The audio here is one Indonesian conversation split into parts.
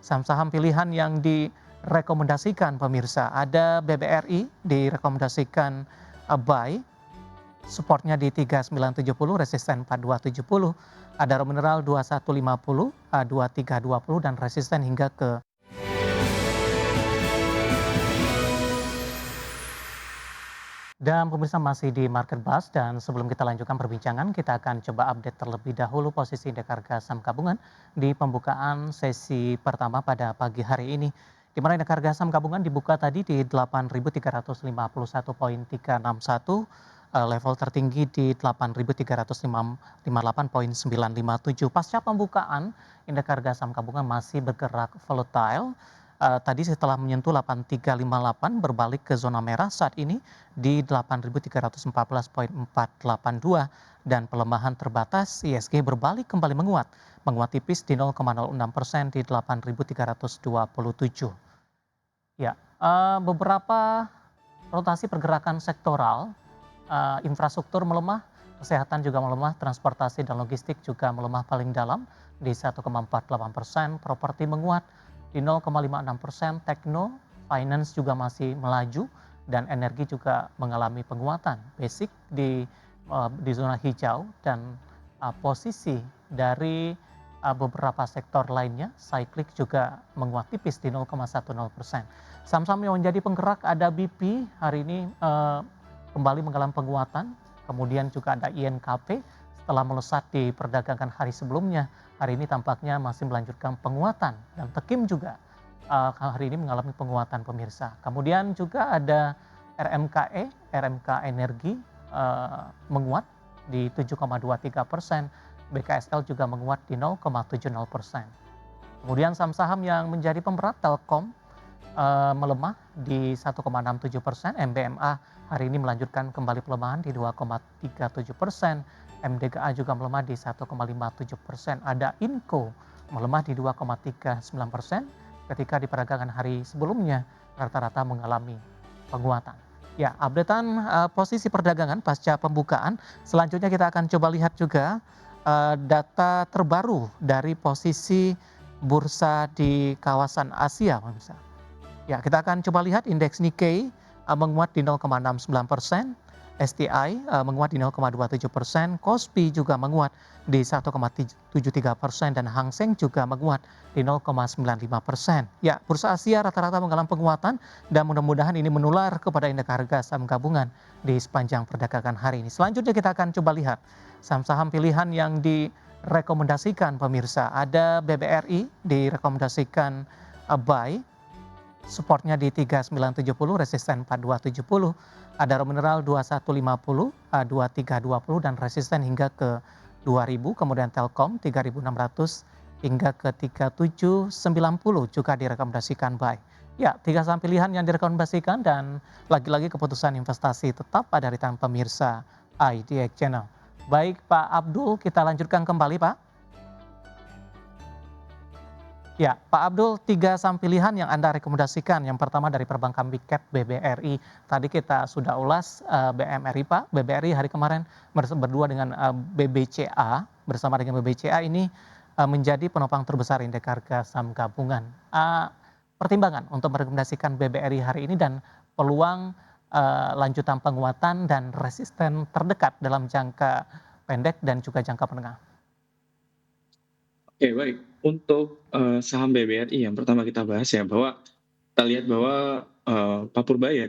Saham-saham pilihan yang direkomendasikan pemirsa, ada BBRI direkomendasikan buy, supportnya di 3970, resisten 4270, ada raw mineral 2150, 2320 dan resisten hingga ke. Dan pemirsa masih di Market Buzz dan sebelum kita lanjutkan perbincangan, kita akan coba update terlebih dahulu posisi indeks harga saham gabungan di pembukaan sesi pertama pada pagi hari ini. Di mana indeks harga saham gabungan dibuka tadi di 8.351,361, level tertinggi di 8.358,957. Pasca pembukaan, indeks harga saham gabungan masih bergerak volatile. Tadi setelah menyentuh 8358 berbalik ke zona merah saat ini di 8.314,482 dan pelemahan terbatas ISG berbalik kembali menguat tipis di 0,06% di 8.327. Ya, beberapa rotasi pergerakan sektoral, infrastruktur melemah, kesehatan juga melemah, transportasi dan logistik juga melemah paling dalam di 1,48%, properti menguat di 0,56%, tekno, finance juga masih melaju, dan energi juga mengalami penguatan. Basic di zona hijau dan posisi dari beberapa sektor lainnya, cyclic juga menguat tipis di 0,10%. Saham-saham yang menjadi penggerak ada BP hari ini kembali mengalami penguatan, kemudian juga ada INKP setelah melesat di perdagangan hari sebelumnya. Hari ini tampaknya masih melanjutkan penguatan dan Tekim juga hari ini mengalami penguatan pemirsa. Kemudian juga ada RMKE, RMK Energi menguat di 7,23%, BKSL juga menguat di 0,70%. Kemudian saham-saham yang menjadi pemberat Telkom melemah di 1,67%, MBMA hari ini melanjutkan kembali pelemahan di 2,37%, MDGA juga melemah di 1,57%, ada Inco melemah di 2,39%, ketika di perdagangan hari sebelumnya rata-rata mengalami penguatan. Ya, updatean posisi perdagangan pasca pembukaan. Selanjutnya kita akan coba lihat juga data terbaru dari posisi bursa di kawasan Asia, pemirsa. Ya, kita akan coba lihat indeks Nikkei menguat di 0,69%, STI menguat di 0,27%, Kospi juga menguat di 1,73% dan Hang Seng juga menguat di 0,95%. Ya, bursa Asia rata-rata mengalami penguatan dan mudah-mudahan ini menular kepada indeks harga saham gabungan di sepanjang perdagangan hari ini. Selanjutnya kita akan coba lihat saham-saham pilihan yang direkomendasikan pemirsa. Ada BBRI direkomendasikan buy, supportnya di 3970, resisten 4270, ada raw mineral 2150, 2320 dan resisten hingga ke 2000, kemudian Telkom 3600 hingga ke 3790 juga direkomendasikan buy. Ya, tiga saham pilihan yang direkomendasikan dan lagi-lagi keputusan investasi tetap pada di tangan pemirsa IDX Channel. Baik Pak Abdul, kita lanjutkan kembali Pak. Ya, Pak Abdul, tiga saham pilihan yang Anda rekomendasikan. Yang pertama dari perbankan Big Cap BBRI. Tadi kita sudah ulas BMRI Pak. BBRI hari kemarin berdua dengan BBCA. Bersama dengan BBCA ini menjadi penopang terbesar indeks harga saham gabungan. Pertimbangan untuk merekomendasikan BBRI hari ini dan peluang lanjutan penguatan dan resisten terdekat dalam jangka pendek dan juga jangka menengah. Oke, baik. Untuk saham BBRI yang pertama kita bahas ya, bahwa kita lihat bahwa Pak Purbaya,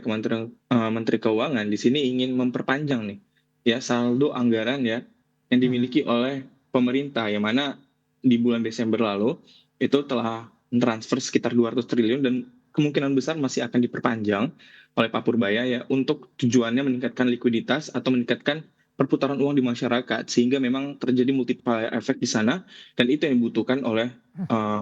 Menteri Keuangan di sini ingin memperpanjang nih ya saldo anggaran ya yang dimiliki oleh pemerintah, yang mana di bulan Desember lalu itu telah mentransfer sekitar 200 triliun dan kemungkinan besar masih akan diperpanjang oleh Pak Purbaya ya, untuk tujuannya meningkatkan likuiditas atau meningkatkan perputaran uang di masyarakat, sehingga memang terjadi multiplier effect di sana, dan itu yang dibutuhkan oleh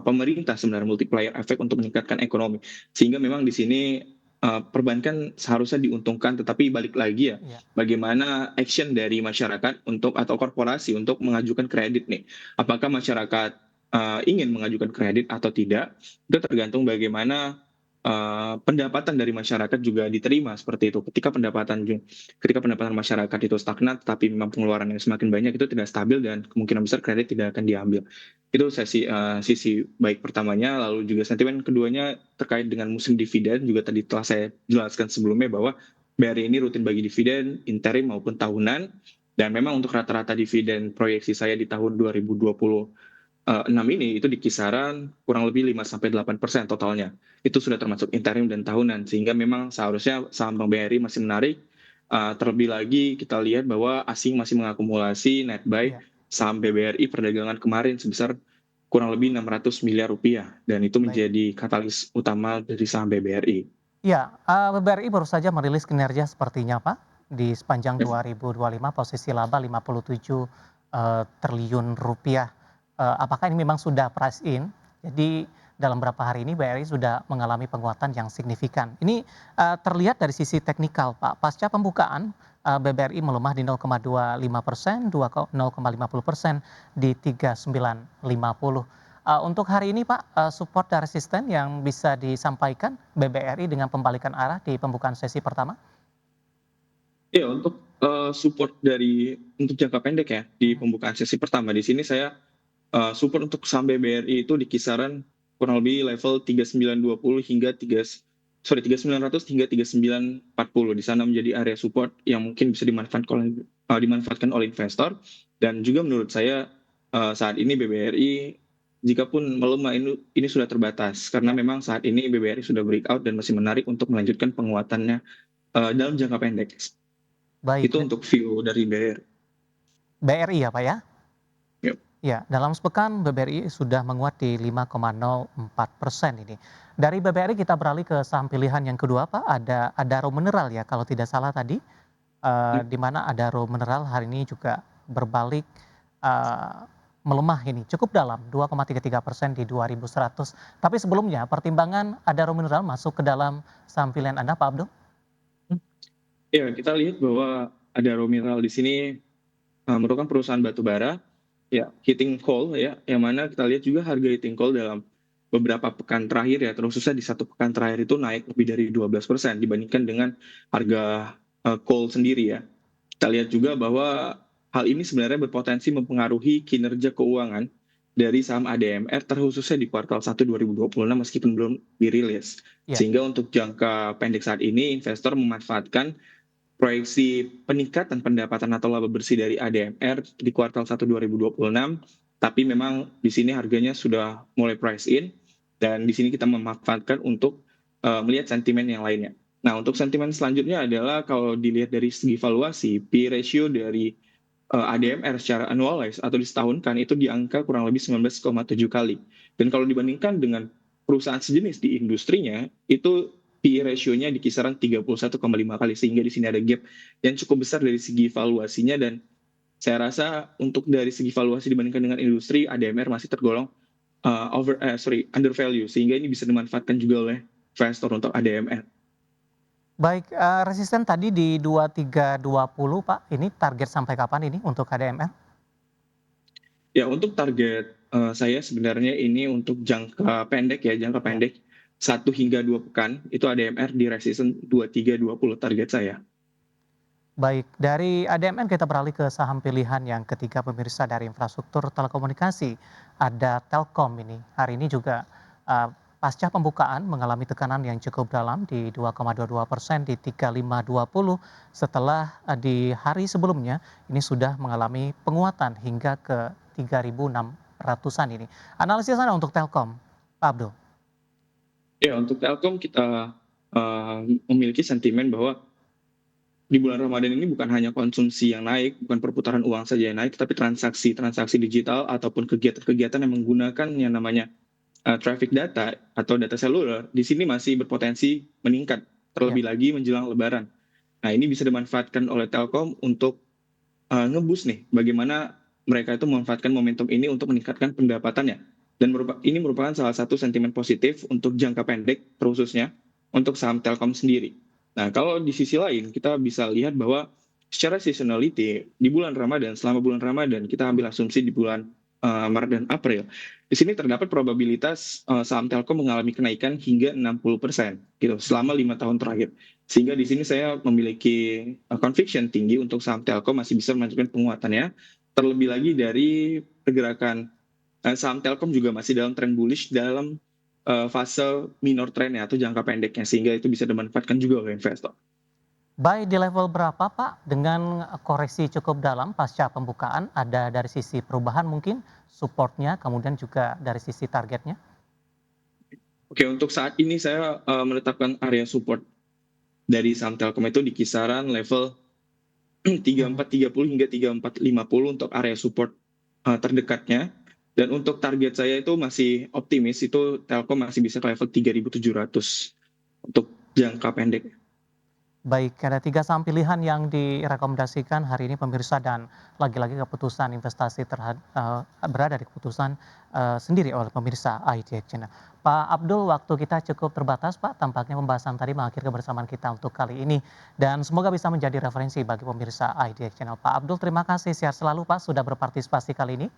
pemerintah sebenarnya, multiplier effect untuk meningkatkan ekonomi. Sehingga memang di sini perbankan seharusnya diuntungkan, tetapi balik lagi ya, bagaimana action dari masyarakat untuk atau korporasi untuk mengajukan kredit nih. Apakah masyarakat ingin mengajukan kredit atau tidak, itu tergantung bagaimana pendapatan dari masyarakat juga diterima seperti itu. Ketika pendapatan masyarakat itu stagnan, tetapi memang pengeluaran yang semakin banyak itu tidak stabil dan kemungkinan besar kredit tidak akan diambil. Itu sisi baik pertamanya, lalu juga sentimen keduanya terkait dengan musim dividen juga tadi telah saya jelaskan sebelumnya bahwa BRI ini rutin bagi dividen interim maupun tahunan dan memang untuk rata-rata dividen proyeksi saya di tahun 2026 ini itu di kisaran kurang lebih 5-8% totalnya. Itu sudah termasuk interim dan tahunan, sehingga memang seharusnya saham Bank BRI masih menarik. Terlebih lagi kita lihat bahwa asing masih mengakumulasi net buy Iya, saham BBRI perdagangan kemarin sebesar kurang lebih 600 miliar rupiah, dan itu baik. menjadi katalis utama dari saham BBRI. Iya, BBRI baru saja merilis kinerja sepertinya, Pak, di sepanjang 2025 posisi laba 57 triliun rupiah. Apakah ini memang sudah price in? Jadi dalam beberapa hari ini BRI sudah mengalami penguatan yang signifikan. Ini terlihat dari sisi teknikal, Pak. Pasca pembukaan BBRI melemah di 0,25%, 0,50% di 3950. Untuk hari ini Pak, support dan resisten yang bisa disampaikan BBRI dengan pembalikan arah di pembukaan sesi pertama? Ya, untuk support untuk jangka pendek ya di Mhm, pembukaan sesi pertama di sini saya support untuk saham BBRI itu di kisaran kurang lebih level 3920 hingga 3900 hingga 3940. Di sana menjadi area support yang mungkin bisa dimanfaatkan oleh investor, dan juga menurut saya saat ini BBRI jika pun melemah ini sudah terbatas karena iya, memang saat ini BBRI sudah breakout dan masih menarik untuk melanjutkan penguatannya dalam jangka pendek. baik. Itu untuk view dari BBRI. BRI ya Pak ya? Yep. Ya, dalam sepekan BBRI sudah menguat di 5,04% ini. Dari BBRI kita beralih ke saham pilihan yang kedua Pak, ada Adaro Mineral ya kalau tidak salah tadi, di mana Adaro Mineral hari ini juga berbalik, eee, melemah ini cukup dalam 2,33% di 2.100. Tapi sebelumnya pertimbangan Adaro Mineral masuk ke dalam saham pilihan Anda Pak Abdul? Ya, kita lihat bahwa ada raw mineral di sini merupakan perusahaan batu bara, ya, heating coal ya, yang mana kita lihat juga harga heating coal dalam beberapa pekan terakhir ya, khususnya di satu pekan terakhir itu naik lebih dari 12% dibandingkan dengan harga coal sendiri ya. Kita lihat juga bahwa hal ini sebenarnya berpotensi mempengaruhi kinerja keuangan dari saham ADMR terkhususnya di kuartal 1 2026 meskipun belum dirilis. Iya, Sehingga untuk jangka pendek saat ini investor memanfaatkan proyeksi peningkatan pendapatan atau laba bersih dari ADMR di kuartal 1 2026, tapi memang di sini harganya sudah mulai price in, dan di sini kita memanfaatkan untuk melihat sentimen yang lainnya. Nah, untuk sentimen selanjutnya adalah kalau dilihat dari segi valuasi, P ratio dari ADMR secara annualized atau disetahunkan itu di angka kurang lebih 19,7 kali. Dan kalau dibandingkan dengan perusahaan sejenis di industrinya, itu PE ratio-nya di kisaran 31,5 kali, sehingga di sini ada gap yang cukup besar dari segi valuasinya, dan saya rasa untuk dari segi valuasi dibandingkan dengan industri, ADMR masih tergolong undervalue, sehingga ini bisa dimanfaatkan juga oleh investor untuk ADMR. baik, resisten tadi di 2320 Pak, ini target sampai kapan ini untuk KDMR? Ya, untuk target saya sebenarnya ini untuk jangka pendek ya, jangka Ya. pendek 1 hingga 2 pekan, itu ADMR di resisten 2320 target saya. Baik, dari ADMN kita beralih ke saham pilihan yang ketiga pemirsa dari infrastruktur telekomunikasi. Ada Telkom ini. Hari ini juga pasca pembukaan mengalami tekanan yang cukup dalam di 2,22% di 3520 setelah di hari sebelumnya ini sudah mengalami penguatan hingga ke 3.600-an ini. Analisis Anda untuk Telkom, Pak Abdul. Ya, untuk Telkom kita memiliki sentimen bahwa di bulan Ramadan ini bukan hanya konsumsi yang naik, bukan perputaran uang saja yang naik, tapi transaksi-transaksi digital ataupun kegiatan-kegiatan yang menggunakan yang namanya traffic data atau data seluler di sini masih berpotensi meningkat, Ya, terlebih lagi menjelang Lebaran. Nah, ini bisa dimanfaatkan oleh Telkom untuk ngebus nih, bagaimana mereka itu memanfaatkan momentum ini untuk meningkatkan pendapatannya. Dan ini merupakan salah satu sentimen positif untuk jangka pendek, khususnya untuk saham Telkom sendiri. Nah, kalau di sisi lain, kita bisa lihat bahwa secara seasonality, di bulan Ramadan, selama bulan Ramadan, kita ambil asumsi di bulan Maret dan April. Di sini terdapat probabilitas saham Telkom mengalami kenaikan hingga 60% gitu selama 5 tahun terakhir. Sehingga di sini saya memiliki conviction tinggi untuk saham Telkom masih bisa melanjutkan penguatannya. Terlebih lagi dari pergerakan saham Telkom juga masih dalam tren bullish dalam fase minor trendnya atau jangka pendeknya, sehingga itu bisa dimanfaatkan juga oleh investor. Buy di level berapa Pak? Dengan koreksi cukup dalam pasca pembukaan, ada dari sisi perubahan mungkin, supportnya, kemudian juga dari sisi targetnya? Oke, untuk saat ini saya menetapkan area support dari saham Telkom itu di kisaran level Mhm. 3430 hingga 3450 untuk area support terdekatnya. Dan untuk target saya itu masih optimis, itu Telkom masih bisa ke level 3700 untuk jangka pendek. Baik, ada 3 saham pilihan yang direkomendasikan hari ini pemirsa dan lagi-lagi keputusan investasi berada di keputusan, sendiri oleh pemirsa IDX Channel. Pak Abdul, waktu kita cukup terbatas Pak, tampaknya pembahasan tadi mengakhiri kebersamaan kita untuk kali ini dan semoga bisa menjadi referensi bagi pemirsa IDX Channel. Pak Abdul terima kasih, sehat selalu Pak sudah berpartisipasi kali ini.